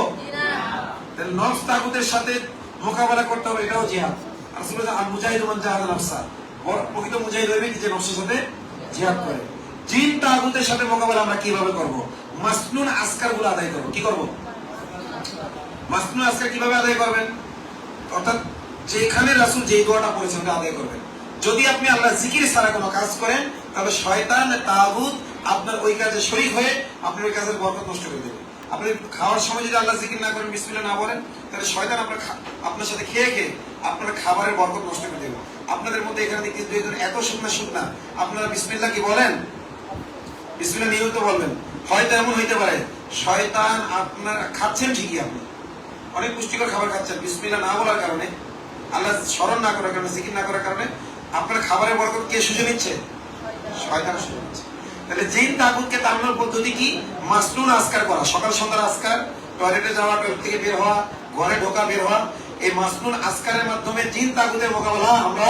Speaker 1: তাহলে নফস তাগুতের সাথে মোকাবেলা করতে হবে, এটাও জিহাদ। রাসূলুল্লাহ আল মুজাহিদু মান জাহাদা নাফসা, প্রকৃত মুজাহিদ হইবে কি যে নফসের সাথে জিহাদ করে। জিন তাগুতের সাথে মোকাবেলা আমরা কিভাবে করব? মাসনুন আসকার গুলো আদায় করব। কি করব? মাসনুন আসকার কিভাবে আদায় করবেন? অর্থাৎ যেখানে রাসূল যেই দোয়াটা বলেছেন ওটা আদায় করবেন। যদি আপনি আল্লাহ জিকির ছাড়া কোনো কাজ করেন তবে শয়তান তাগুত আপনার ওই কাজে শরীক হয়ে আপনার ওই কাজের বরকত নষ্ট করে দেবে। আপনি খাওয়ার সময় যদি আল্লাহ জিকির না করেন, বিসমিল্লাহ না বলেন, তাহলে শয়তান আপনার সাথে খেয়ে আপনার খাবারের বরকত নষ্ট করে দেবে। আপনাদের মধ্যে এখানে দেখতে দুইজন এত শুকনা আপনারা বিসমিল্লাহ কি বলেন? বিসমিল্লাহ নিয়মিত বলবেন। হয়তো এমন হইতে পারে শয়তান আপনার খাচ্ছেন ঠিকই, আপনি অনেক পুষ্টিকর খাবার খাচ্ছেন, বিসমিল্লাহ না বলার কারণে, আল্লাহ স্মরণ না করার কারণে, জিকির না করার কারণে আপনার খাবারের বরকত কে শুষে নিচ্ছে? শয়তান শুষে নিচ্ছে। তাহলে জিন তাগুতকে তাড়ানোর পদ্ধতি কি? মাসনুন আসকার করা, সকাল সন্ধ্যার আসকার, টয়লেটে যাওয়া, টয়লেট থেকে বের হওয়া, ঘরে ঢোকা বের হওয়া, এই মাসনুন আসকারের মাধ্যমে জিন তাগুতের মোকাবেলা আমরা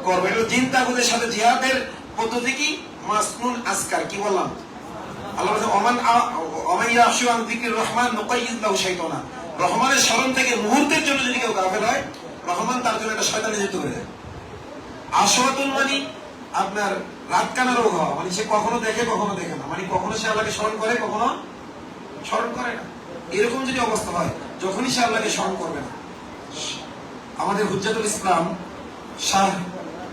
Speaker 1: করবো। জিন তাগুতের সাথে জিহাদের পদ্ধতি কি? মাসনুন আসকার। কি বললাম? আল্লাহ বলেন ওমান ইয়াশু আন যিকরির রহমান নুকাইয়িদ লাহু শাইতানা। রহমানের স্মরণ থেকে মুহূর্তের জন্য যদি কেউ গাফেল হয়, রহমান তার জন্য একটা শয়তানে যেতে পারে। আশওয়াতুল মানে আপনার রাত কানা রোগ হওয়া, মানে সে কখনো দেখে কখনো দেখে না, মানে কখনো সে আল্লাহকে স্মরণ করে কখনো স্মরণ করে না। এরকম যদি অবস্থা হয়, যখনই সে আল্লাহকে স্মরণ করবে না। আমাদের হুজ্জাতুল ইসলাম শাহ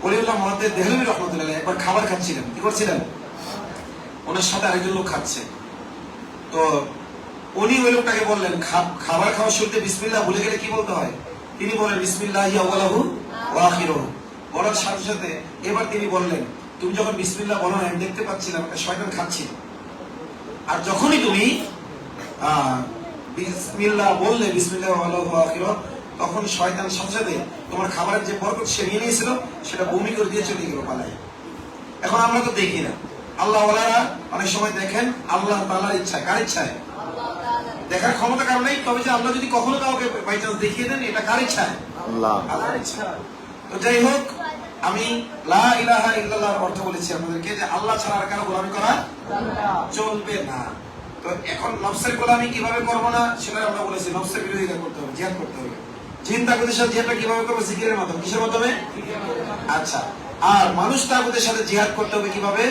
Speaker 1: ওলিউল্লাহ মুহাদ্দিস দেহলভী রাহমাতুল্লাহ একবার খাবার খাচ্ছিলেন। কি করছিলেন? ওনার সাথে আরেকজন লোক খাচ্ছে। তো উনি ওই লোকটাকে বললেন, খাবার খাওয়ার শুরুতে বিসমিল্লাহ ভুলে গেলে কি বলতে হয়? তিনি বলেন বিসমিল্লাহি আউয়ালুহু ওয়া আখিরুহু। বলার সাথে সাথে এবার তিনি বললেন, তুমি যখন বিসমিল্লাহ বলো না, আমি দেখতে পাচ্ছিলাম একটা শয়তান খাচ্ছিল, আর যখনই তুমি বিসমিল্লাহ বললে, বিসমিল্লাহ ওয়া আখিরুহু, তখন শয়তান সাথে সাথে তোমার খাবারের যে বরকত সে নিয়ে নিয়েছিল সেটা বমি করে দিয়ে চলে গেল পালায়। এখন আমরা তো দেখি না, আল্লাহ ওয়ালারা অনেক সময় দেখেন আল্লাহ তাআলার ইচ্ছায়। কার ইচ্ছায়? দেখার ক্ষমতা কারণ নেই, তবে যে আল্লাহ যদি কখনো কাউকে বাই চান্স দেখিয়ে দেন, এটা কার ইচ্ছায়? আল্লাহর ইচ্ছায়। তো যাই হোক, আমি লা ইলাহা ইল্লাল্লাহর অর্থ বলেছি আপনাদেরকে যে আল্লাহ ছাড়া আর কারো গোলামি করা চলবে না। তো এখন নফসের গোলামি কিভাবে করবো না সেটা আমরা বলেছি, নফসের বিরোধিতা করতে হবে, জিহাদ করতে হবে। জিন তাগুতের সাথে জিহাদটা কিভাবে করবো? জিকিরের মাধ্যমে। কিসের মাধ্যমে? আচ্ছা। আর মানুষ তাগুতের সাথে জিহাদ করতে হবে কিভাবে?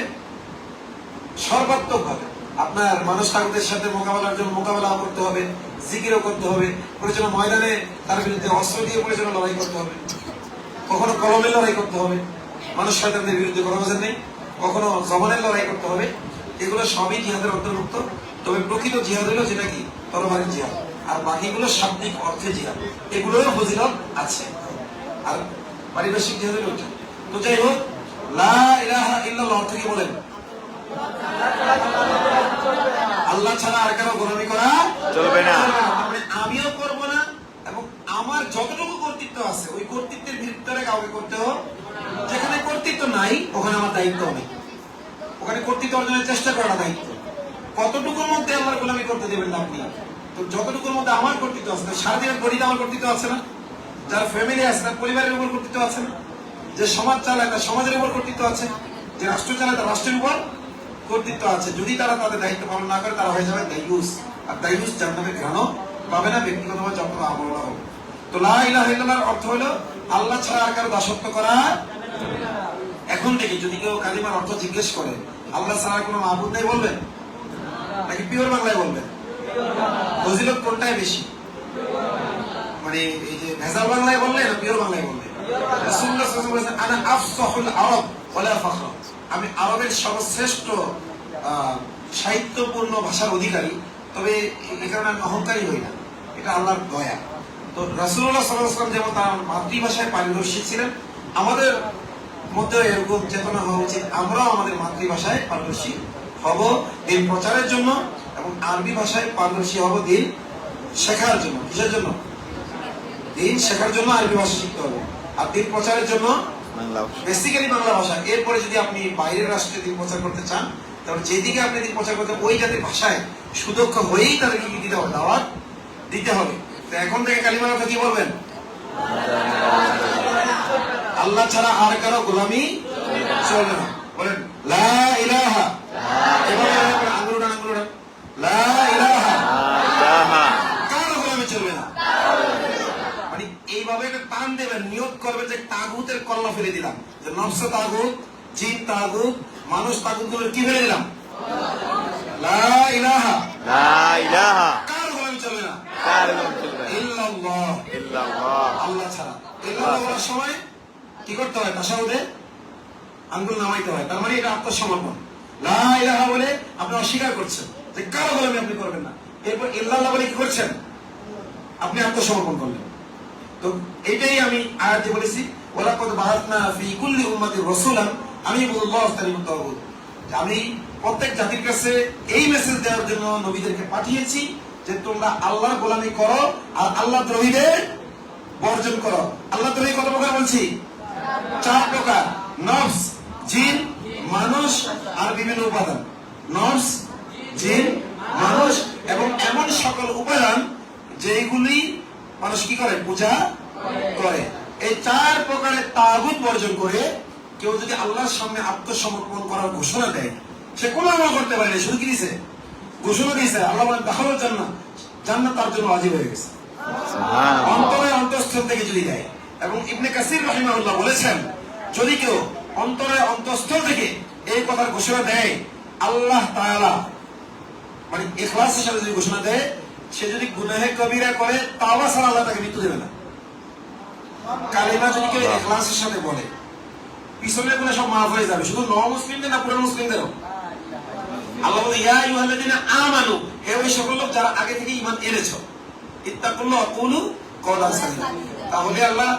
Speaker 1: সর্বাত্মক ভাবে। আপনার মানুষ তাগুতের সাথে মোকাবেলার জন্য মোকাবেলা করতে হবে, জিকিরও করতে হবে, প্রয়োজনে ময়দানে তার বিরুদ্ধে অস্ত্র দিয়ে প্রয়োজনে লড়াই করতে হবে, কখনো কলমের লড়াই করতে হবে, মানুষ শয়তানদের বিরুদ্ধে কোনো বোঝেন নেই, কখনো জবানের লড়াই করতে হবে। এগুলো সবই জিহাদের অন্তর্ভুক্ত। তবে প্রকৃত জিহাদ হলো যেটা কি তরবারির জিহাদ, আর বাকিগুলো শাব্দিক অর্থে জিহাদ, এগুলোর ফজিলত আছে। আর পারিভাষিক জিহাদ হলো ওটা। তো যাই হোক, লা ইলাহা ইল্লাল্লাহ অর্থ কি বলেন? আল্লাহ ছাড়া আর কারো গোলামি করা চলবে না। মানে আমিও করব না, এবং আমার যতটুকু কর্তৃত্ব আছে ওই কর্তৃত্বের ভিতরে কাউকে করতে হবে। যেখানে কর্তৃত্ব নাই ওখানে আমার দায়িত্ব নেই, ওখানে কর্তৃত্ব অর্জনের চেষ্টা করা দায়িত্ব। কতটুকুর মধ্যে আমার গোলামি করতে দেবেন না আপনি? তো যতটুকুর মধ্যে আমার কর্তৃত্ব আছে, সারাদিনের গড়িতে আমার কর্তৃত্ব আছে না? যার ফ্যামিলি আছে তার পরিবারের উপর কর্তৃত্ব আছে না? যে সমাজ চালায় তার সমাজের উপর কর্তৃত্ব আছে, যে রাষ্ট্র চালায় তার রাষ্ট্রের উপর কর্তৃত্ব আছে। যদি তারা তাদের দায়িত্ব পালন না করে, তারা হয়ে যাবে দায়ুস, আর দায়ুস জান্নাতের ঘ্রাণও পাবে না, ব্যক্তিগতভাবে যত আমল হবে। তো লা ইলাহা ইল্লাল্লাহর অর্থ হলো আল্লাহ ছাড়া আর কারো দাসত্ব করা। এখন থেকে যদি কেউ কালিমার অর্থ জিজ্ঞেস করে, আল্লাহ ছাড়া কোনো মাবুদ নেই বলবেন নাকি পিওর বাংলায় বলবেন? ফজিলত কোনটাই বেশি? মানে এই যে ভেজাল বাংলায় বললে না পিওর বাংলায় বললে? রাসূলুল্লাহ সাল্লাল্লাহু আলাইহি ওয়াসাল্লাম বলেছেন, আনা আফসাহুল আরব ওয়ালা ফখর। আমি আরবের সর্বশ্রেষ্ঠ সাহিত্যপূর্ণ ভাষার অধিকারী, তবে এই কারণে আমি অহংকারী হই না, এটা আল্লাহর দয়া। তো রাসূলুল্লাহ সাল্লাল্লাহু আলাইহি ওয়াসাল্লাম যেমন তার মাতৃভাষায় পারদর্শী ছিলেন, আমাদের মধ্যে এরকম চেতনা হওয়া উচিত, আমরাও আমাদের মাতৃভাষায় পারদর্শী হব দিন প্রচারের জন্য, এবং আরবি ভাষায় পারদর্শী হব দিন শেখার জন্য। কিসের জন্য? দিন শেখার জন্য আরবি ভাষা শিখতে হবে, আর দিন প্রচারের জন্য বেসিক্যালি বাংলা ভাষা। এরপরে যদি আপনি বাইরের রাষ্ট্রে দিন প্রচার করতে চান, তাহলে যেদিকে আপনি দিন প্রচার করতে ওই জাতির ভাষায় সুদক্ষ হয়েই তাদেরকে কি দিতে হবে? দাওয়াত দিতে হবে। তো এখন থেকে কালিমার অর্থ কি বলবেন? আল্লাহ ছাড়া আর কারো গোলামি চলবে না। বলেন লা ইলাহা। এভাবে আঙ্গুল উঠান, লা ইলাহা, কারো গোলামি চলবে না। মানে এইভাবে টান দেবে করবেন, নিয়ত করবেন যে তাগুতের কলমা ফেলে দিলাম, যে নফস তাগুত, জিন তাগুত, মানুষ তাগুত গুলো কি ফেলে দিলাম, লা ইলাহা,
Speaker 3: লা ইলাহা,
Speaker 1: কার গোলামি চলবে না,
Speaker 3: কার গোলামি চলবে না,
Speaker 1: ইল্লাল্লাহ,
Speaker 3: ইল্লাল্লাহ,
Speaker 1: আল্লাহ ছাড়া। ইল্লাল্লাহ বলার সময় কি করতে হয়? তাশাহুদে আঙ্গুল নামাইতে হয়, তার মানে এটা আত্মসমর্পণ। লা ইলাহা বলে আপনি অস্বীকার করছেন যে কারো গোলামি আপনি করবেন না, এরপর ইল্লাল্লাহ বলে কি করছেন? আপনি আত্মসমর্পণ করলেন। তো এটাই আমি আয়াতে বলেছি, ওয়ালাকাদ বাআসনা ফি কুল্লি উম্মাতির রাসূলান আন ইবুদুল্লাহ ওয়াজতানিবুত তাগুত। আমি প্রত্যেক জাতির কাছে এই মেসেজ দেওয়ার জন্য নবীদেরকে পাঠিয়েছি যে তোমরা আল্লাহর গোলামি করো আর আল্লাহ দ্রোহীদের বর্জন করো। আল্লাহ দ্রোহী কত প্রকার বলছি? 4 প্রকার: নফস, জিন, মানুষ আর বিভিন্ন উপাদান। নফস, জিন, মানুষ এবং এমন সকল উপাদান যেগুলি মানুষ কি করে? পূজা করে। এই 4 প্রকারের তাগুত বর্জন করে কেউ যদি আল্লাহর সামনে আত্মসমর্পণ করার ঘোষণা দেয়, সে কোনো আমল করতে পারে না, শুধু কি দিয়েছে? ঘোষণা দিয়েছে। আল্লাহ বলেন দাখালুল জান্নাহ, জান্নাত তার জন্য ওয়াজিব হয়ে গেছে, অন্তরে অন্তঃস্থল থেকে যদি দেয়। এবং ইবনে কাসির রাহিমাহুল্লাহ বলেছেন, যদি কেউ অন্তরে অন্তঃস্থল থেকে এই কথার ঘোষণা দেয়, আল্লাহ তাআলা মানে ইখলাসের সাথে যদি ঘোষণা দেয়, সে যদি গুনাহে কবিরা করে তাওবা ছাড়া আল্লাহ তাকে মৃত্যু দেবে না। কালিমা যদি কেউ ইখলাসের সাথে বলে, পিছনের গুনাহ সব মাফ হয়ে যাবে, শুধু নও-মুসলিমদের না, পুরো মুসলিমদেরও। আল্লাহ বলে ইয়া আইয়ুহাল্লাযীনা আমানু, হে ওই সকল লোক যারা আগে থেকে ঈমান এনেছো, ইত্তাকুল্লাহ ওয়া কুলু কওলান সাদীদা। তাহলে আল্লাহ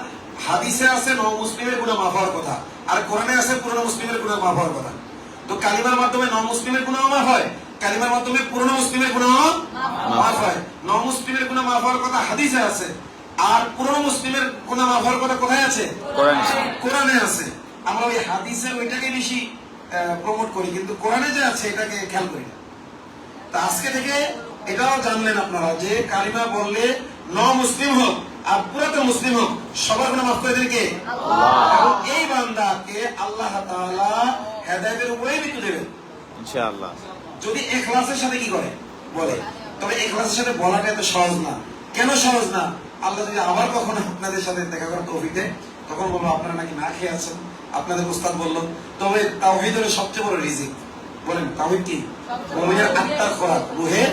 Speaker 1: হাদিসে আছে নও-মুসলিমের গুনাহ মাফ হওয়ার কথা, আর কোরআনে আছে পুরনো মুসলিমের গুনাহ মাফ হওয়ার কথা। তো কালিমার মাধ্যমে নও-মুসলিমের গুনাহ মাফ হয়, কালিমার মাধ্যমে পুরনো মুসলিমের গুনাহ মাফ হয়। নও-মুসলিমের গুনাহ মাফ হওয়ার কথা হাদিসে আছে, আর পুরনো মুসলিমের গুনাহ মাফ হওয়ার কথা কোথায় আছে? কোরআনে আছে। আমরা ওই হাদিসে ওইটাকে বেশি প্রমোট করি, কিন্তু কোরআনে যে আছে এটাকে খেয়াল করি না। তা আজকে থেকে এটাও জানলেন আপনারা যে কালিমা বললে নও-মুসলিম হোক আর পুরাতন মুসলিম হোক, সবার গুনাহ মাফ করে দেন কে? আল্লাহ। এবং এই বান্দাকে আল্লাহ তাআলা হেদায়েতের উপরেই মৃত্যু দেবেন
Speaker 3: ইনশাআল্লাহ,
Speaker 1: যদি ইখলাসের সাথে কি করে বলে। তবে ইখলাসের সাথে বলাটা এত সহজ না। কেন সহজ না? আল্লাহ যদি আবার কখনো আপনাদের সাথে দেখা করার তৌফিক দেয়, তখন বলবো আপনারা নাকি না খেয়ে আছেন, আপনাদের উস্তাদ বলল। তবে তাওহীদ হলো সবচেয়ে বড় রিজিক। বলেন তাওহীদ কি? মুমিনের আত্মার খোরাক, রূহের,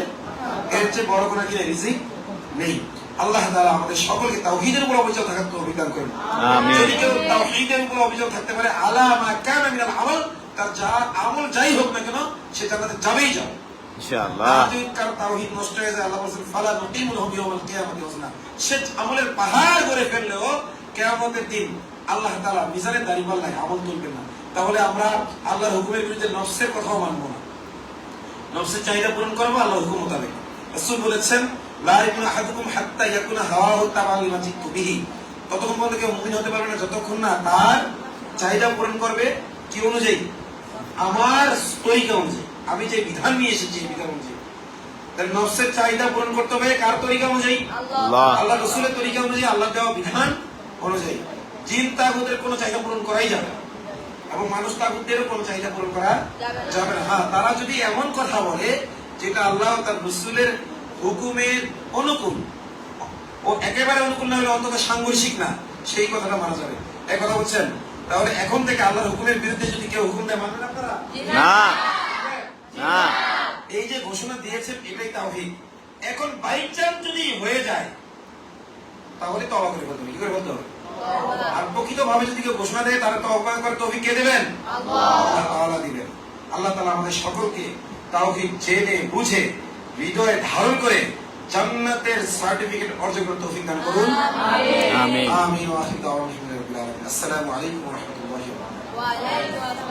Speaker 1: এর চেয়ে বড় কোনো কি রিজিক নেই। আল্লাহ তাআলা আমাদের সকলকে তাওহীদের উপর অবিচল থাকার তৌফিক দান করুন।
Speaker 3: আমিন।
Speaker 1: যদি কেউ তাওহীদের উপর অবিচল থাকতে পারে, আলা মা কানা মিনাল আমল, তার যা আমল যাই হোক না কেন সে জান্নাতে যাবেই যাবে
Speaker 3: ইনশাআল্লাহ।
Speaker 1: যদি কারো তাওহীদ নষ্ট হয়ে যায়, আল্লাহ বলেন ফালা নুকিমু লাহু ইয়াওমাল কিয়ামাতি ওয়াজনা, সে আমলের পাহাড় করে ফেললেও কিয়ামতের দিন আল্লাহ তাআলা মিজানের দাঁড়িপাল্লায় আমল তুলবেন না। তাহলে আমরা আল্লাহর হুকুমের বিরুদ্ধে নফসের কথাও মানবো না, নফসের চাহিদা পূরণ করবো আল্লাহর হুকুম মোতাবেক। রাসূল বলেছেন লা ইয়াকুনু আহাদুকুম হাত্তা ইয়াকুনা হাওয়াহু তাবাআন লিমা জিতু বিহি, ততক্ষণ পর্যন্ত কেউ মুমিন হতে পারবে না যতক্ষণ না তার চাহিদা পূরণ করবে কি অনুযায়ী? আমার তরিকা অনুযায়ী, আমি যে বিধান নিয়ে এসেছি এই বিধান অনুযায়ী। তাহলে নফসের চাহিদা পূরণ করতে হবে কার তরিকা অনুযায়ী?
Speaker 3: আল্লাহ।
Speaker 1: আল্লাহ রাসূলের তরিকা অনুযায়ী, আল্লাহ দেওয়া বিধান অনুযায়ী। জিন তাগুতের কোনো চাহিদা পূরণ করাই যাবে না, এবং মানুষ তাগুতেরও কোনো চাহিদা পূরণ করা যাবে না। হ্যাঁ, তারা যদি এমন কথা বলে যেটা আল্লাহ তার রাসূলের হুকুমের অনুকূল, ও একেবারে অনুকূল না হলে অন্তত সাংঘর্ষিক না, সেই কথাটা মানা যাবে। এই কথা বলছেন? তাহলে এখন থেকে আল্লাহর হুকুমের বিরুদ্ধে যদি কেউ হুকুম দেয়, মানবেন আপনারা?
Speaker 3: না না,
Speaker 1: এই যে ঘোষণা দিয়েছেন এটাই তাওহীদ। এখন বাই চান্স যদি হয়ে যায় তাহলে তওবা করে বলতে হবে। কি করে বলতে হবে? আর প্রকৃতভাবে যদি কেউ ঘোষণা দেয় তাহলে তওবা করার তৌফিক কে দেবেন? আল্লাহ তাআলা দিবেন। আল্লাহ তাআলা আমাদের সকলকে তাওহীদ জেনে বুঝে হৃদয়ে ধারণ করে জান্নাতের সার্টিফিকেট অর্জন করতে তৌফিক দান করুন।
Speaker 3: আমিন।
Speaker 1: আমিন। ওয়া আখিরু দাওয়ানা আলহামদুলিল্লাহি রাব্বিল আলামিন। আসসালামু আলাইকুম ওয়া রাহমাতুল্লাহি ওয়া বারাকাতুহু।
Speaker 5: ওয়া আলাইকুম আসসালাম।